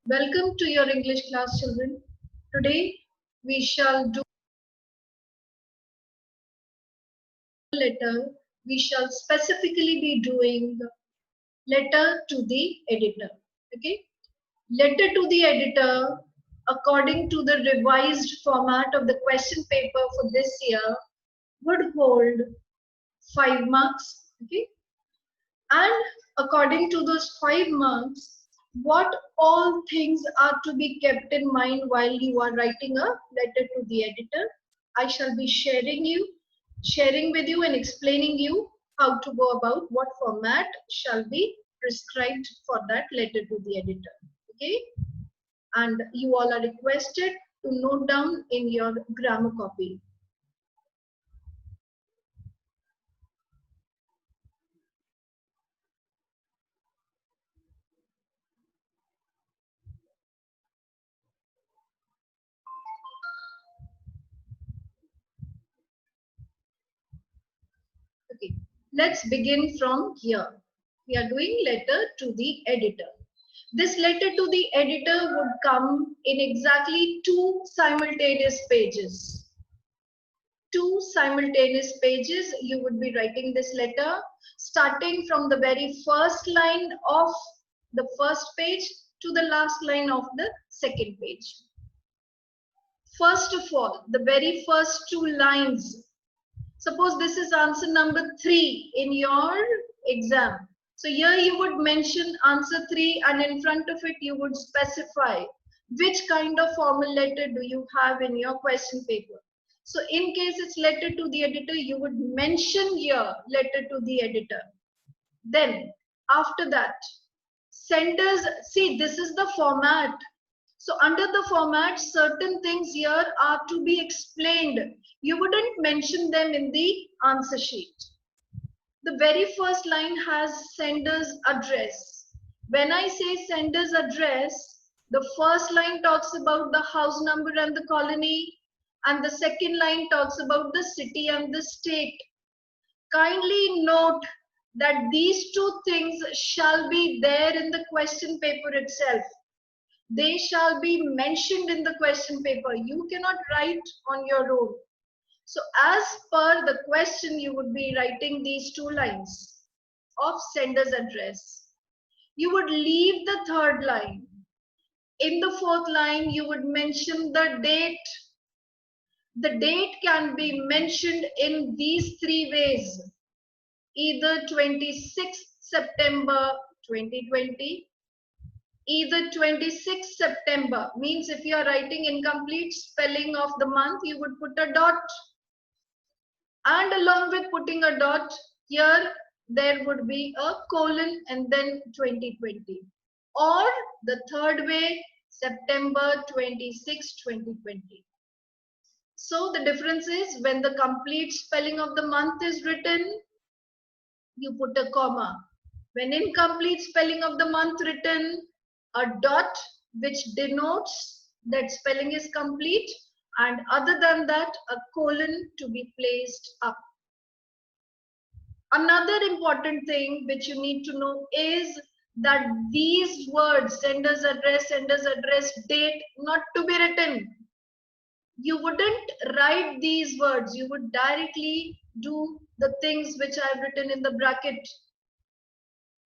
Welcome to your English class, children. Today we shall do a letter. We shall specifically be doing letter to the editor. Okay, letter to the editor, according to the revised format of the question paper for this year, would hold 5 marks. Okay, and according to those 5 marks, what all things are to be kept in mind while you are writing a letter to the editor. I shall be sharing with you and explaining you how to go about what format shall be prescribed for that letter to the editor. Okay, and you all are requested to note down in your grammar copy. Okay, let's begin from here. We are doing letter to the editor. This letter to the editor would come in exactly two simultaneous pages. Two simultaneous pages, you would be writing this letter starting from the very first line of the first page to the last line of the second page. First of all, the very first two lines. Suppose this is answer number 3 in your exam. So here you would mention answer 3 and in front of it you would specify which kind of formal letter do you have in your question paper. So in case it's letter to the editor, you would mention here letter to the editor. Then after that, senders, see this is the format. So under the format, certain things here are to be explained. You wouldn't mention them in the answer sheet. The very first line has sender's address. When I say sender's address, the first line talks about the house number and the colony, and the second line talks about the city and the state. Kindly note that these two things shall be there in the question paper itself. They shall be mentioned in the question paper. You cannot write on your own. So as per the question, you would be writing these two lines of sender's address. You would leave the third line. In the fourth line, you would mention the date. The date can be mentioned in these three ways. Either 26th September 2020, either 26th September, means if you are writing incomplete spelling of the month, you would put a dot. And along with putting a dot, here there would be a colon and then 2020. Or the third way, September 26, 2020. So the difference is when the complete spelling of the month is written, you put a comma. When incomplete spelling of the month written, a dot which denotes that spelling is complete, and other than that, a colon to be placed up. Another important thing which you need to know is that these words, sender's address, date, not to be written. You wouldn't write these words. You would directly do the things which I've written in the bracket.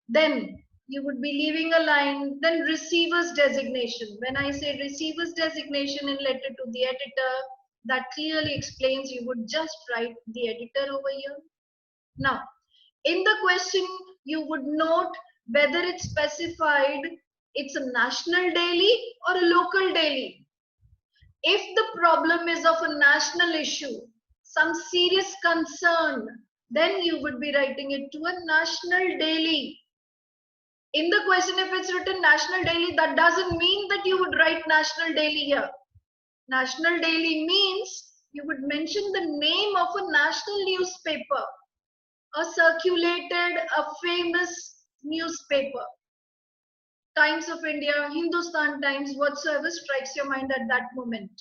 Then you would be leaving a line, then receiver's designation. When I say receiver's designation in letter to the editor, that clearly explains you would just write the editor over here. Now, in the question, you would note whether it's specified it's a national daily or a local daily. If the problem is of a national issue, some serious concern, then you would be writing it to a national daily. In the question, if it's written national daily, that doesn't mean that you would write national daily here. National daily means you would mention the name of a national newspaper, a circulated, a famous newspaper. Times of India, Hindustan Times, whatsoever strikes your mind at that moment.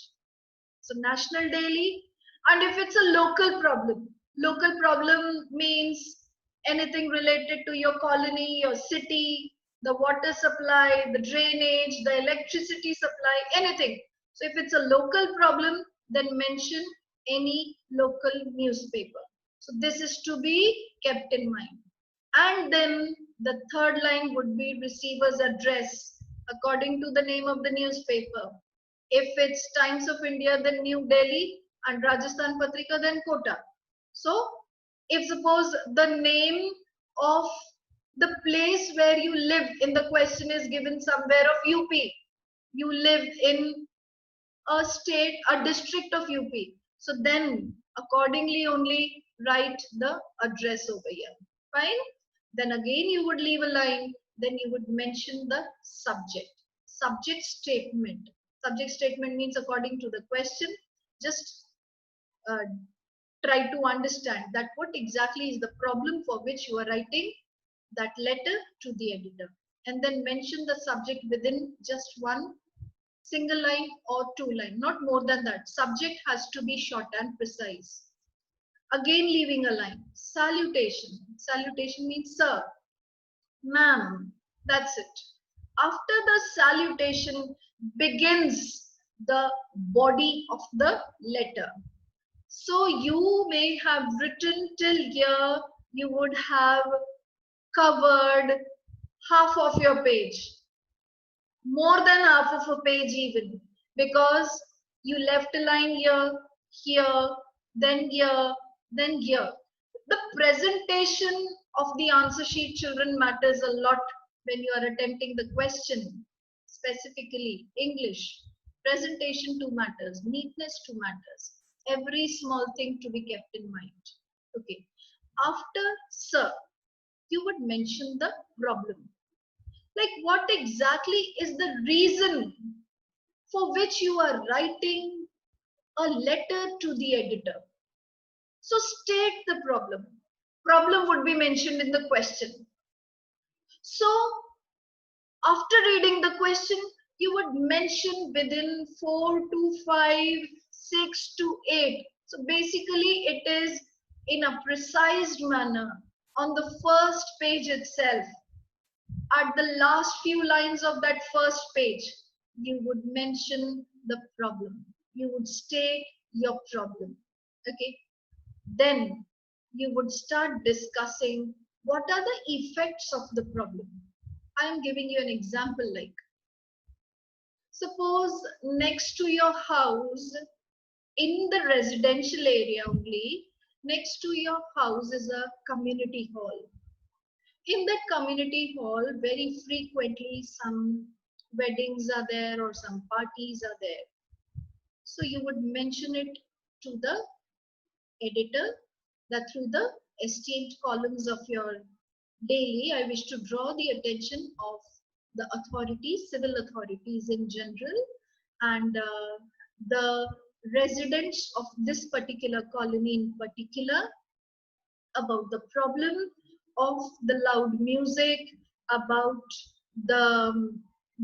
So national daily. And if it's a local problem means anything related to your colony, your city, the water supply, the drainage, the electricity supply, anything. So if it's a local problem, then mention any local newspaper. So this is to be kept in mind. And then the third line would be receiver's address according to the name of the newspaper. If it's Times of India, then New Delhi, and Rajasthan Patrika, then Kota. So if suppose the name of the place where you live in the question is given somewhere of UP, you live in a state, a district of UP. So then accordingly only write the address over here. Fine. Then again you would leave a line. Then you would mention the subject. Subject statement. Subject statement means according to the question. Just uh, try to understand that what exactly is the problem for which you are writing that letter to the editor. And then mention the subject within just one single line or two line, not more than that. Subject has to be short and precise. Again leaving a line. Salutation. Salutation means sir, ma'am. That's it. After the salutation begins the body of the letter. So you may have written till here, you would have covered half of your page, more than half of a page even, because you left a line here, then here, then here. The presentation of the answer sheet, children, matters a lot when you are attempting the question, specifically English. Presentation too matters, neatness too matters. Every small thing to be kept in mind. Okay. After sir, you would mention the problem. Like what exactly is the reason for which you are writing a letter to the editor? So state the problem. Problem would be mentioned in the question. So after reading the question, you would mention within 4 to 5, 6 to 8. So basically it is in a precise manner on the first page itself. At the last few lines of that first page, you would mention the problem. You would state your problem. Okay. Then you would start discussing what are the effects of the problem. I am giving you an example like, suppose next to your house, in the residential area only, next to your house is a community hall. In that community hall, very frequently some weddings are there or some parties are there. So you would mention it to the editor that through the esteemed columns of your daily, I wish to draw the attention of the authorities, civil authorities in general, and the residents of this particular colony in particular, about the problem of the loud music, about the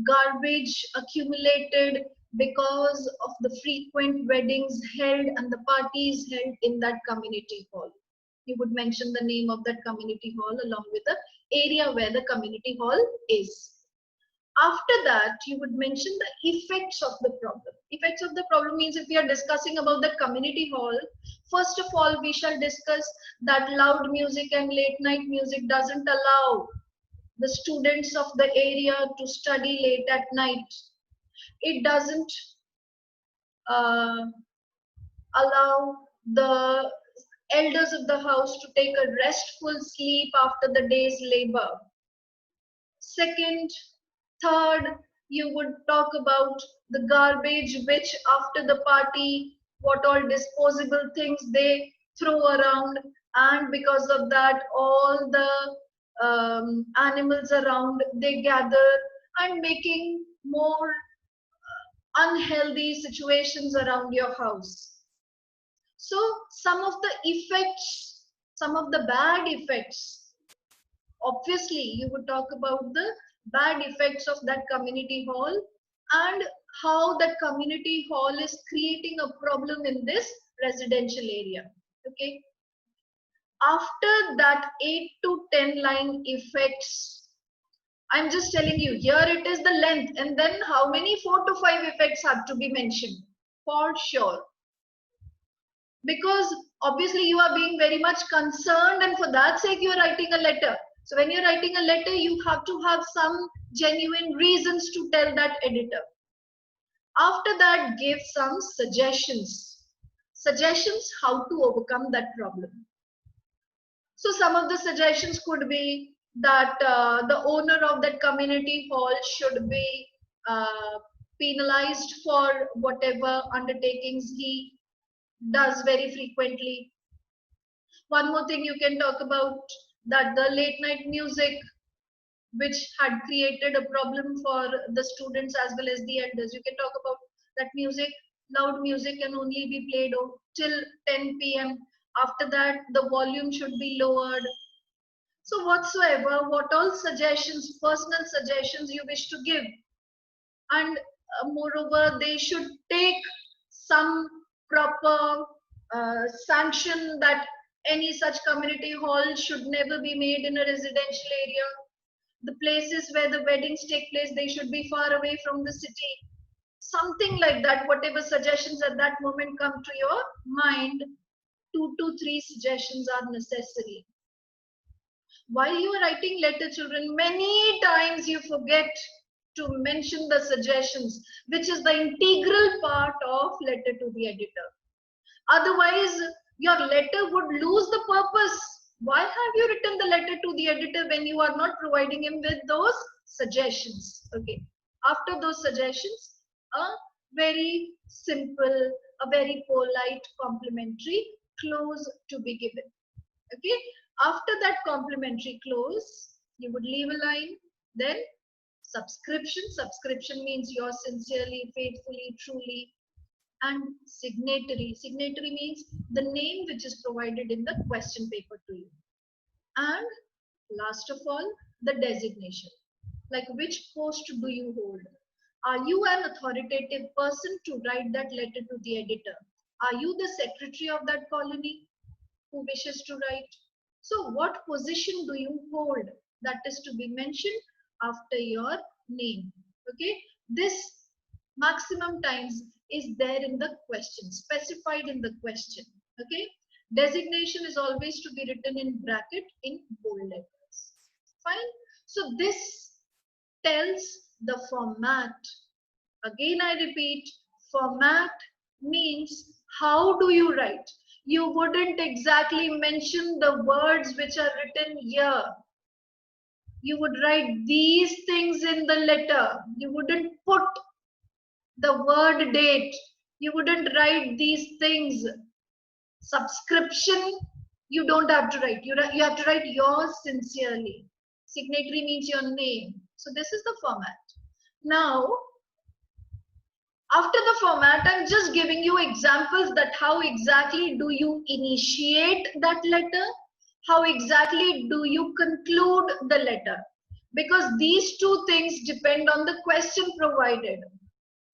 garbage accumulated because of the frequent weddings held and the parties held in that community hall. You would mention the name of that community hall along with the area where the community hall is. After that, you would mention the effects of the problem. Effects of the problem means if we are discussing about the community hall, first of all, we shall discuss that loud music and late night music doesn't allow the students of the area to study late at night. It doesn't uh, allow the elders of the house to take a restful sleep after the day's labor. Second, third, you would talk about the garbage which after the party, what all disposable things they throw around, and because of that all the animals around they gather and making more unhealthy situations around your house. So some of the effects, some of the bad effects, obviously you would talk about the bad effects of that community hall and how that community hall is creating a problem in this residential area. Okay. After that 8 to 10 line effects, I'm just telling you, here it is the length, and then how many 4 to 5 effects have to be mentioned for sure. Because obviously you are being very much concerned, and for that sake you are writing a letter. So when you're writing a letter, you have to have some genuine reasons to tell that editor. After that, give some suggestions. Suggestions how to overcome that problem. So some of the suggestions could be that the owner of that community hall should be uh, penalized for whatever undertakings he does very frequently. One more thing you can talk about, that the late night music which had created a problem for the students as well as the elders. You can talk about that music, loud music can only be played till 10 p.m. After that, the volume should be lowered. So whatsoever, what all suggestions, personal suggestions you wish to give. And moreover, they should take some proper sanction that any such community hall should never be made in a residential area. The places where the weddings take place, they should be far away from the city. Something like that, whatever suggestions at that moment come to your mind, 2 to 3 suggestions are necessary. While you are writing letter, children, many times you forget to mention the suggestions, which is the integral part of letter to the editor. Otherwise, your letter would lose the purpose. Why have you written the letter to the editor when you are not providing him with those suggestions? Okay. After those suggestions, a very simple, a very polite, complimentary close to be given. Okay. After that complimentary close, you would leave a line. Then subscription. Subscription means yours sincerely, faithfully, truly. And signatory. Signatory means the name which is provided in the question paper to you. And last of all, the designation. Like which post do you hold? Are you an authoritative person to write that letter to the editor? Are you the secretary of that colony who wishes to write? So what position do you hold? That is to be mentioned after your name. Okay. This maximum times is there in the question, specified in the question. Okay. Designation is always to be written in bracket in bold letters. Fine. So this tells the format. Again, I repeat, format means how do you write? You wouldn't exactly mention the words which are written here. You would write these things in the letter. You wouldn't put the word date. You wouldn't write these things. Subscription, you don't have to write. You have to write yours sincerely. Signatory means your name. So this is the format. Now, after the format, I'm just giving you examples that how exactly do you initiate that letter? How exactly do you conclude the letter? Because these two things depend on the question provided.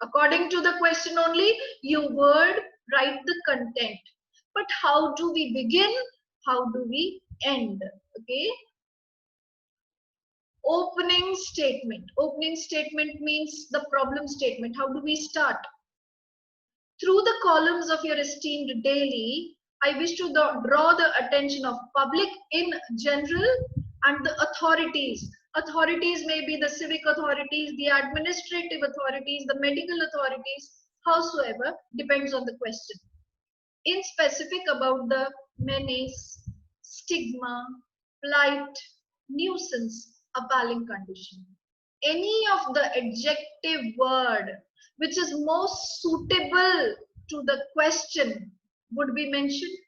According to the question only, you would write the content. But how do we begin? How do we end? Okay. Opening statement. Opening statement means the problem statement. How do we start? Through the columns of your esteemed daily, I wish to draw the attention of public in general and the authorities. Authorities may be the civic authorities, the administrative authorities, the medical authorities, howsoever, depends on the question. In specific about the menace, stigma, plight, nuisance, appalling condition. Any of the adjective word which is most suitable to the question would be mentioned.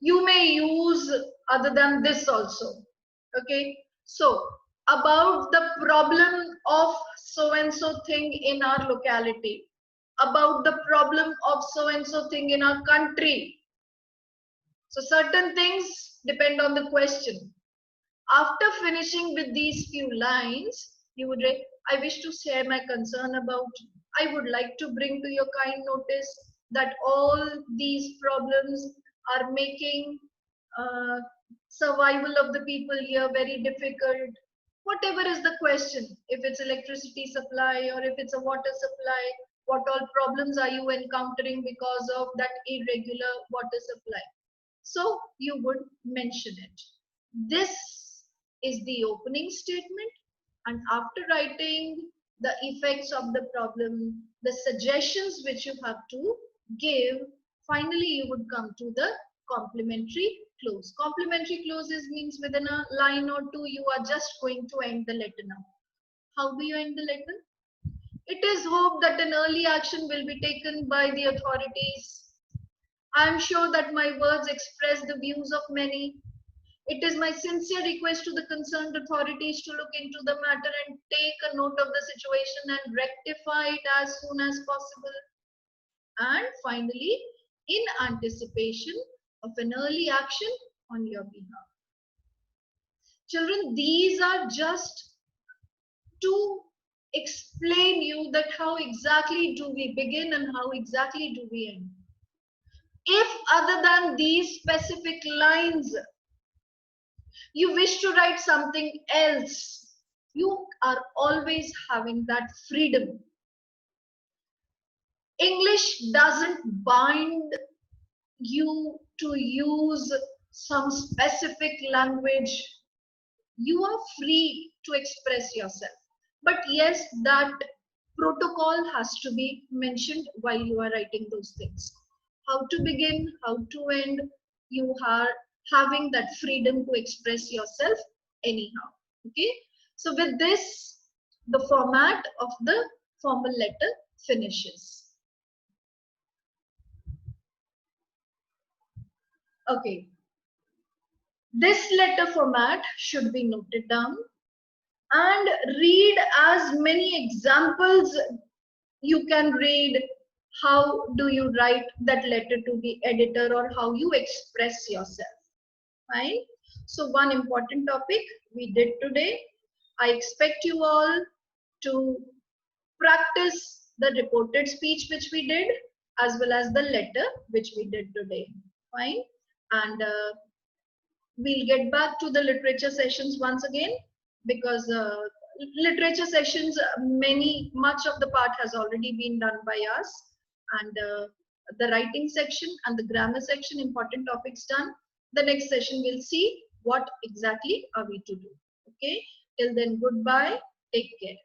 You may use other than this also. Okay. So about the problem of so and so thing in our locality, about the problem of so and so thing in our country. So certain things depend on the question. After finishing with these few lines, you would write, I wish to share my concern about, I would like to bring to your kind notice that all these problems are making survival of the people here very difficult. Whatever is the question, if it's electricity supply or if it's a water supply, what all problems are you encountering because of that irregular water supply? So you would mention it. This is the opening statement, and after writing the effects of the problem, the suggestions which you have to give, finally you would come to the complementary close. Complementary clauses means within a line or two you are just going to end the letter now. How do you end the letter? It is hoped that an early action will be taken by the authorities. I am sure that my words express the views of many. It is my sincere request to the concerned authorities to look into the matter and take a note of the situation and rectify it as soon as possible. And finally, in anticipation of an early action on your behalf. Children, these are just to explain you that how exactly do we begin and how exactly do we end. If other than these specific lines, you wish to write something else, you are always having that freedom. English doesn't bind you to use some specific language. You are free to express yourself. But yes, that protocol has to be mentioned while you are writing those things. How to begin, how to end, you are having that freedom to express yourself anyhow. Okay. So with this, the format of the formal letter finishes. Okay. This letter format should be noted down and read as many examples you can read. How do you write that letter to the editor or how you express yourself? Fine. So one important topic we did today. I expect you all to practice the reported speech which we did as well as the letter which we did today. Fine. And we'll get back to the literature sessions once again because literature sessions, much of the part has already been done by us, and the writing section and the grammar section, important topics done. The next session we'll see what exactly are we to do. Okay, till then, goodbye, take care.